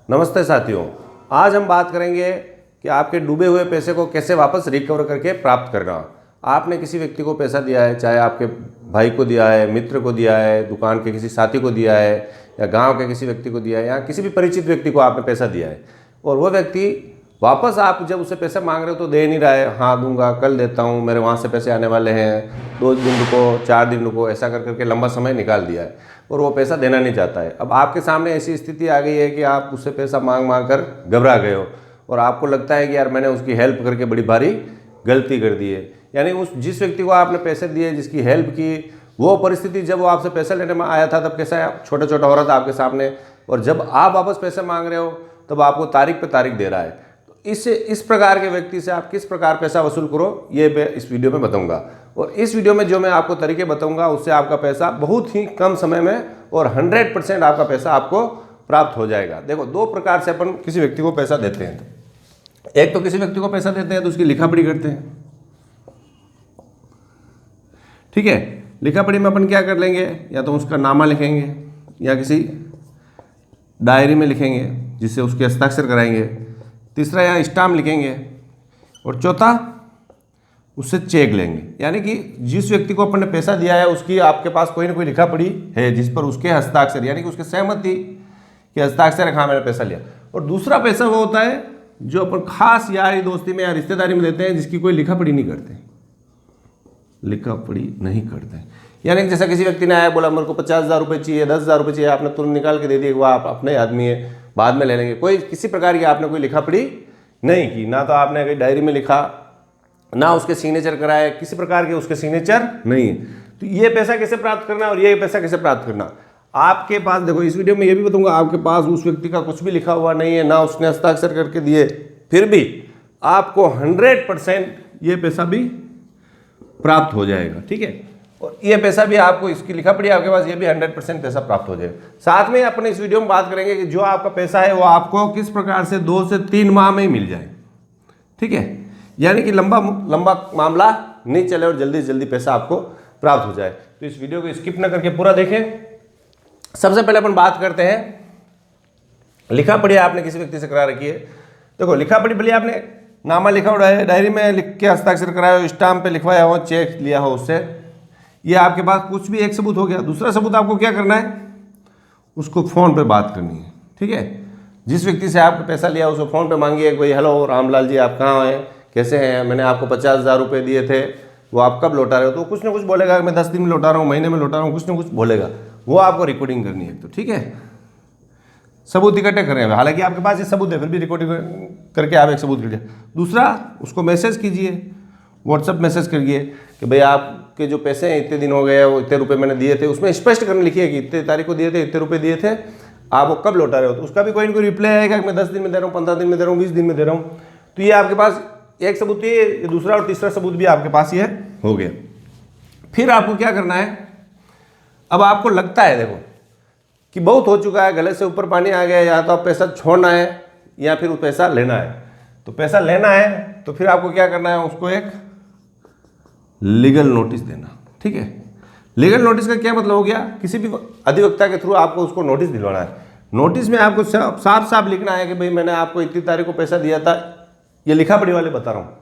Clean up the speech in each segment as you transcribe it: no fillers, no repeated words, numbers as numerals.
नमस्ते साथियों, आज हम बात करेंगे कि आपके डूबे हुए पैसे को कैसे वापस रिकवर करके प्राप्त करना। आपने किसी व्यक्ति को पैसा दिया है, चाहे आपके भाई को दिया है, मित्र को दिया है, दुकान के किसी साथी को दिया है, या गांव के किसी व्यक्ति को दिया है, या किसी भी परिचित व्यक्ति को आपने पैसा दिया है और वो व्यक्ति वापस आप जब उससे पैसा मांग रहे हो तो दे नहीं रहा है। हाँ दूंगा, कल देता हूँ, मेरे वहाँ से पैसे आने वाले हैं, 2 दिन रुको, 4 दिन रुको, ऐसा कर करके लंबा समय निकाल दिया है और वो पैसा देना नहीं चाहता है। अब आपके सामने ऐसी स्थिति आ गई है कि आप उससे पैसा मांग मांग कर घबरा गए हो और आपको लगता है कि यार मैंने उसकी हेल्प करके बड़ी भारी गलती कर दी है। यानी उस जिस व्यक्ति को आपने पैसे दिए, जिसकी हेल्प की, वो परिस्थिति जब वो आपसे पैसा लेने में आया था तब कैसा छोटा छोटा हो रहा था आपके सामने, और जब आप वापस पैसे मांग रहे हो तब आपको तारीख पे तारीख दे रहा है। तो इस प्रकार के व्यक्ति से आप किस प्रकार पैसा वसूल करो, ये मैं इस वीडियो में बताऊंगा। और इस वीडियो में जो मैं आपको तरीके बताऊंगा उससे आपका पैसा बहुत ही कम समय में और 100% आपका पैसा आपको प्राप्त हो जाएगा। देखो, 2 प्रकार से अपन किसी व्यक्ति को पैसा देते हैं। एक तो किसी व्यक्ति को पैसा देते हैं तो उसकी लिखा पढ़ी करते हैं, ठीक है। लिखा पढ़ी में अपन क्या कर लेंगे, या तो उसका नामा लिखेंगे या किसी डायरी में लिखेंगे जिससे उसके हस्ताक्षर कराएंगे। तीसरा यहाँ स्टाम्प लिखेंगे और चौथा उससे चेक लेंगे। यानी कि जिस व्यक्ति को अपन ने पैसा दिया है उसकी आपके पास कोई ना कोई लिखा पढ़ी है जिस पर उसके हस्ताक्षर, यानी कि उसके सहमति के हस्ताक्षर है, हाँ मैंने पैसा लिया। और दूसरा पैसा वो होता है जो अपन खास यारी दोस्ती में या रिश्तेदारी में देते हैं जिसकी कोई लिखा पढ़ी नहीं करते, लिखा पढ़ी नहीं करते। यानी जैसा किसी व्यक्ति ने आया, बोला मेरे को 50,000 रुपये चाहिए, 10,000 रुपये चाहिए, आपने तुरंत निकाल के दे दिए, वो आप अपने आदमी है, बाद में ले लेंगे। कोई किसी प्रकार की आपने कोई लिखा पढ़ी नहीं की, ना तो आपने कोई डायरी में लिखा, ना उसके सिग्नेचर कराए, किसी प्रकार के उसके सिग्नेचर नहीं है। तो ये पैसा कैसे प्राप्त करना और ये पैसा कैसे प्राप्त करना, आपके पास देखो इस वीडियो में ये भी बताऊंगा। आपके पास उस व्यक्ति का कुछ भी लिखा हुआ नहीं है, ना उसने हस्ताक्षर करके दिए, फिर भी आपको 100% ये पैसा भी प्राप्त हो जाएगा, ठीक है। और ये पैसा भी आपको, इसकी लिखा पढ़ी आपके पास, ये भी 100% पैसा प्राप्त हो जाएगा। साथ में अपने इस वीडियो में बात करेंगे कि जो आपका पैसा है वो आपको किस प्रकार से 2 से 3 माह में ही मिल जाए, ठीक है। यानी कि लंबा मामला नहीं चले और जल्दी से जल्दी पैसा आपको प्राप्त हो जाए। तो इस वीडियो को स्किप ना करके पूरा देखें। सबसे पहले अपन बात करते हैं, लिखा पढ़ी आपने किसी व्यक्ति से करा रखी है। देखो, लिखा पढ़ी भले आपने नामा लिखा हुआ है, डायरी में लिख के हस्ताक्षर कराया हो, स्टाम्प पे लिखवाया हो, चेक लिया हो उससे, ये आपके पास कुछ भी एक सबूत हो गया। दूसरा सबूत आपको क्या करना है, उसको फ़ोन पे बात करनी है, ठीक है। जिस व्यक्ति से आपने पैसा लिया उसको फ़ोन पे मांगिए कि भाई हेलो रामलाल जी, आप कहाँ हैं, कैसे हैं, मैंने आपको 50,000 रुपये दिए थे, वो आप कब लौटा रहे हो। तो कुछ ना कुछ बोलेगा, मैं 10 दिन में लौटा रहा हूँ, महीने में लौटा रहा हूँ, कुछ ना कुछ बोलेगा। वो आपको रिकॉर्डिंग करनी है, तो ठीक है। सबूत इकट्ठे करें, हालांकि आपके पास ये सबूत है, फिर भी रिकॉर्डिंग करके आप एक सबूत कीजिए। दूसरा, उसको मैसेज कीजिए, व्हाट्सअप मैसेज करिए कि भाई आपके जो पैसे हैं इतने दिन हो गए, वो इतने रुपए मैंने दिए थे, उसमें स्पष्ट करने लिखिए कि इतने तारीख को दिए थे, इतने रुपए दिए थे, आप वो कब लौटा रहे हो। तो उसका भी कोई ना कोई रिप्लाई आएगा कि मैं 10 दिन में दे रहा हूँ, 15 दिन में दे रहा हूँ, 20 दिन में दे रहा हूँ। तो ये आपके पास एक सबूत, ये दूसरा और तीसरा सबूत भी आपके पास ये हो गया। फिर आपको क्या करना है, अब आपको लगता है देखो कि बहुत हो चुका है, गले से ऊपर पानी आ गया, या तो आप पैसा छोड़ना है या फिर वो पैसा लेना है। तो पैसा लेना है तो फिर आपको क्या करना है, उसको एक लीगल नोटिस देना, ठीक है। लीगल नोटिस का क्या मतलब हो गया, किसी भी अधिवक्ता के थ्रू आपको उसको नोटिस दिलवाना है। नोटिस में आपको साफ साफ लिखना है कि भाई मैंने आपको इतनी तारीख को पैसा दिया था, ये लिखा पढ़ी वाले बता रहा हूँ,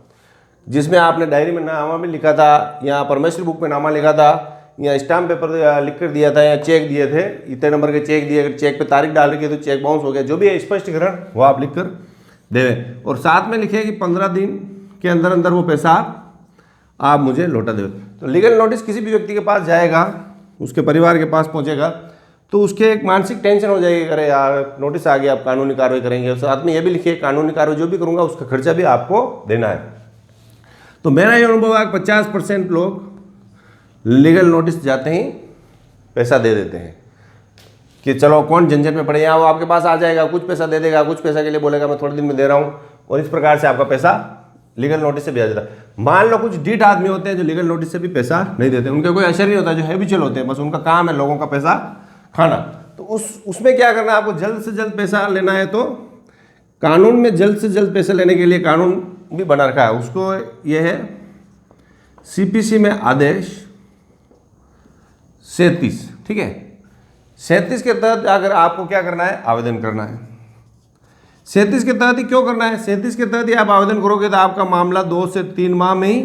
जिसमें आपने डायरी में नामा भी लिखा था, या परमेश्वर बुक में नामा लिखा था, या स्टाम्प पेपर लिख कर दिया था, या चेक दिए थे, इतने नंबर के चेक दिए, अगर चेक पे तारीख डाल रखी है तो चेक बाउंस हो गया, जो भी है स्पष्टीकरण वो आप लिख कर देवें। और साथ में लिखे कि 15 दिन के अंदर अंदर वो पैसा आप मुझे लौटा दें। तो लीगल नोटिस किसी भी व्यक्ति के पास जाएगा, उसके परिवार के पास पहुंचेगा, तो उसके एक मानसिक टेंशन हो जाएगी, अरे यार नोटिस आ गया, आप कानूनी कार्रवाई करेंगे। साथ में ये भी लिखिए, कानूनी कार्रवाई जो भी करूँगा उसका खर्चा भी आपको देना है। तो मेरा ये अनुभव है, 50% लोग लीगल नोटिस जाते ही पैसा दे देते हैं कि चलो कौन झंझट में पड़े, यहाँ वो आपके पास आ जाएगा, कुछ पैसा दे देगा, कुछ पैसा के लिए बोलेगा मैं थोड़े दिन में दे रहा हूँ, और इस प्रकार से आपका पैसा लीगल नोटिस से भी आ जाता है। मान लो कुछ डीठ आदमी होते हैं जो लीगल नोटिस से भी पैसा नहीं देते, उनका कोई असर नहीं होता, जो हैबिचुअल होते हैं, बस उनका काम है लोगों का पैसा खाना। तो उसमें क्या करना है, आपको जल्द से जल्द पैसा लेना है। तो कानून में जल्द से जल्द पैसे लेने के लिए कानून भी बना रखा है, उसको ये है सीपीसी में आदेश 37, ठीक है। 37 के तहत अगर आपको क्या करना है, आवेदन करना है। 37 के तहत ही क्यों करना है, 37 के तहत ही आप आवेदन करोगे तो आपका मामला 2 से 3 माह में ही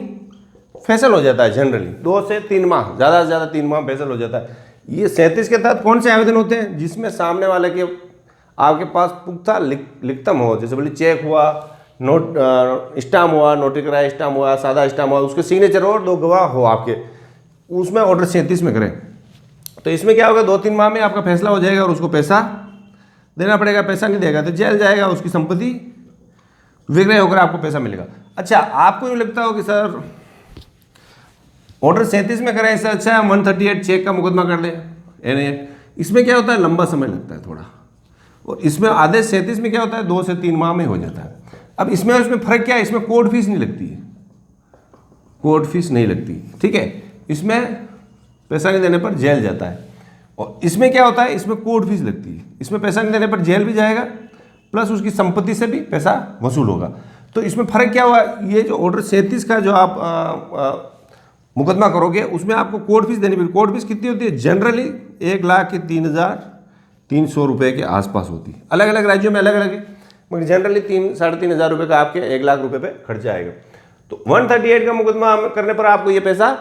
फैसल हो जाता है। जनरली 2 से 3 माह, ज़्यादा से ज़्यादा 3 माह फैसल हो जाता है। ये 37 के तहत कौन से आवेदन होते हैं, जिसमें सामने वाले के आपके पास पुख्ता लिखतम हो, जैसे बोले चेक हुआ, नोट स्टाम्प हुआ, नोटिफाइड स्टाम्प हुआ, सादा स्टाम्प हुआ, उसके सिग्नेचर हो और 2 गवाह हो आपके, उसमें ऑर्डर 37 में करें। तो इसमें क्या होगा, 2-3 माह में आपका फैसला हो जाएगा और उसको पैसा देना पड़ेगा। पैसा नहीं देगा तो जेल जाएगा, उसकी संपत्ति विक्रय होकर आपको पैसा मिलेगा। अच्छा, आपको यूँ लगता हो कि सर ऑर्डर 37 में करें, इससे अच्छा है 138 चेक का मुकदमा कर दें, यानी इसमें क्या होता है, लंबा समय लगता है थोड़ा, और इसमें आदेश 37 में क्या होता है 2 से 3 माह में हो जाता है। अब इसमें फ़र्क क्या है, इसमें कोर्ट फीस नहीं लगती है, कोर्ट फीस नहीं लगती, ठीक है। इसमें पैसा नहीं देने पर जेल जाता है, और इसमें क्या होता है, इसमें कोर्ट फीस लगती है। इसमें पैसा नहीं देने पर जेल भी जाएगा, प्लस उसकी संपत्ति से भी पैसा वसूल होगा। तो इसमें फ़र्क क्या हुआ, ये जो ऑर्डर 37 का जो आप मुकदमा करोगे उसमें आपको कोर्ट फीस देनी पड़ेगी। कोर्ट फीस कितनी होती है, जनरली 1,03,300 रुपये के आसपास होती है। अलग अलग राज्यों में अलग अलग है, मगर जनरली 3-3,500 रुपये का आपके 1 लाख रुपये पे खर्चा आएगा। तो 138 का मुकदमा करने पर आपको ये पैसा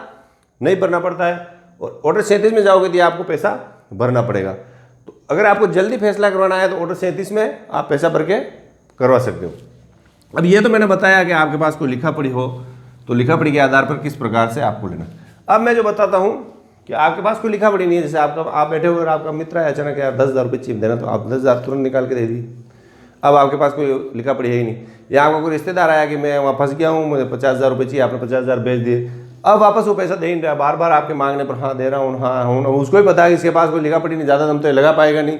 नहीं भरना पड़ता है, और ऑर्डर 37 में जाओगे तो आपको पैसा भरना पड़ेगा। तो अगर आपको जल्दी फैसला करवाना है तो ऑर्डर 37 में आप पैसा भर के करवा सकते हो। अब ये तो मैंने बताया कि आपके पास कोई लिखा पढ़ी हो तो लिखा पढ़ी के आधार पर किस प्रकार से आपको लेना। अब मैं जो बताता हूँ कि आपके पास कोई लिखा पढ़ी नहीं है, जैसे आप बैठे हुए और आपका मित्र है, अचानक यार 10,000 रुपये चीप देना, तो आप 10,000 तुरंत निकाल के दे दिए। अब आपके पास कोई लिखा पढ़ी है ही नहीं, या आपका कोई रिश्तेदार आया कि मैं वहाँ फंस गया हूँ, मुझे 50,000 रुपये चाहिए, आपने 50,000 भेज दिए। अब वापस वो पैसा दे नहीं रहा, बार बार आपके मांगने पर हाँ दे रहा हूँ, हाँ हूँ, उसको ही पता है कि इसके पास कोई लिखा पढ़ी नहीं, ज़्यादा दम तो लगा पाएगा नहीं,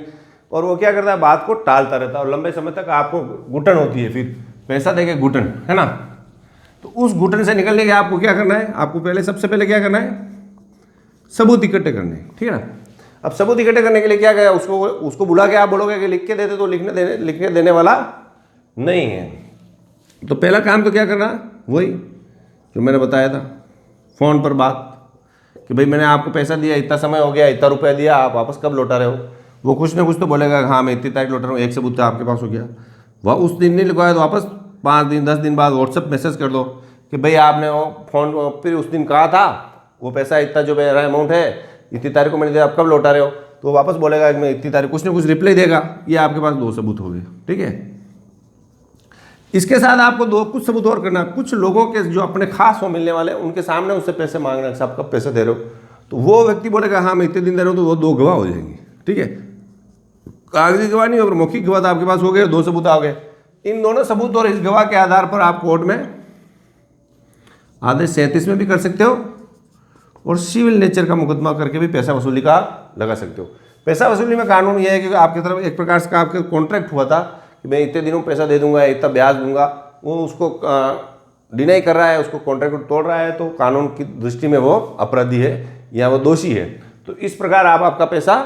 और वो क्या करता है, बात को टालता रहता है, और लंबे समय तक आपको घुटन होती है, फिर पैसा देके घुटन, है ना। तो उस घुटन से निकलने के आपको क्या करना है, आपको पहले सबसे पहले क्या करना है, सबूत इकट्ठे करने, ठीक है ना। अब सबूत इकट्ठे करने के लिए क्या गया, उसको बुला के आप बोलोगे कि लिख के देते, तो लिख के देने वाला नहीं है। तो पहला काम तो क्या करना, वही जो मैंने बताया था, फ़ोन पर बात कि भाई मैंने आपको पैसा दिया, इतना समय हो गया, इतना रुपया दिया, आप वापस कब लौटा रहे हो। वो कुछ ना कुछ तो बोलेगा, हाँ मैं इतनी तारीख लौटा रहा हूँ, एक सबूत आपके पास हो गया। वह उस दिन नहीं लिखवाया तो वापस 5 दिन 10 दिन बाद व्हाट्सएप मैसेज कर दो कि भाई आपने वो फ़ोन फिर उस दिन कहा था, वो पैसा इतना जो मेरा अमाउंट है इतनी तारीख को मैंने दिया, आप कब लौटा रहे हो। तो वापस बोलेगा कि मैं इतनी तारीख, कुछ ना कुछ रिप्लाई देगा। ये आपके पास 2 सबूत हो गए, ठीक है। इसके साथ आपको कुछ सबूत और करना। कुछ लोगों के जो अपने खास हो मिलने वाले, उनके सामने उससे पैसे मांगना, सब कब पैसे दे रहे हो, तो वो व्यक्ति बोलेगा हाँ मैं इतने दिन दे रहा हूँ, तो वो 2 गवाह हो जाएंगे, ठीक है। कागजी गवाह नहीं, और मौखिक गवाह तो आपके पास हो गए, 2 सबूत आ गए। इन दोनों सबूत और इस गवाह के आधार पर आप कोर्ट में आदेश 37 में भी कर सकते हो, और सिविल नेचर का मुकदमा करके भी पैसा वसूली का लगा सकते हो। पैसा वसूली में कानून यह है कि आपकी तरफ एक प्रकार से आपके कॉन्ट्रैक्ट हुआ था कि मैं इतने दिनों में पैसा दे दूंगा, इतना ब्याज दूंगा, वो उसको डिनाई कर रहा है, उसको कॉन्ट्रैक्ट को तोड़ रहा है, तो कानून की दृष्टि में वो अपराधी है या वो दोषी है। तो इस प्रकार आप आपका पैसा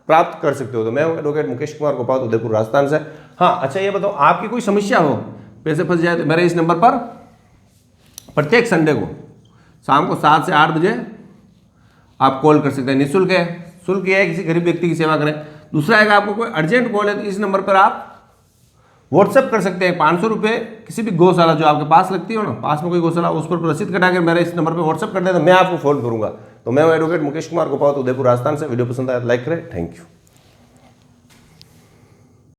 प्राप्त कर सकते हो। तो मैं एडवोकेट मुकेश कुमार गोपाल, उदयपुर राजस्थान से। हाँ अच्छा, ये बताओ, आपकी कोई समस्या हो, पैसे फंस जाए, तो मेरे इस नंबर पर प्रत्येक संडे को शाम को 7 से 8 बजे आप कॉल कर सकते हैं। निःशुल्क है, शुल्क यह है किसी गरीब व्यक्ति की सेवा करें। दूसरा है कि आपको कोई अर्जेंट कॉल है तो इस नंबर पर आप व्हाट्सएप कर सकते हैं। 500 रुपये किसी भी गौशाला जो आपके पास लगती हो ना, पास में कोई गौशाला, उस पर रसीद कटाकर मेरे इस नंबर पर व्हाट्सएप कर दें तो मैं आपको फोन करूंगा। तो मैं एडवोकेट मुकेश कुमार गोपाल, उदयपुर राजस्थान से। वीडियो पसंद आया तो लाइक करें। Thank you.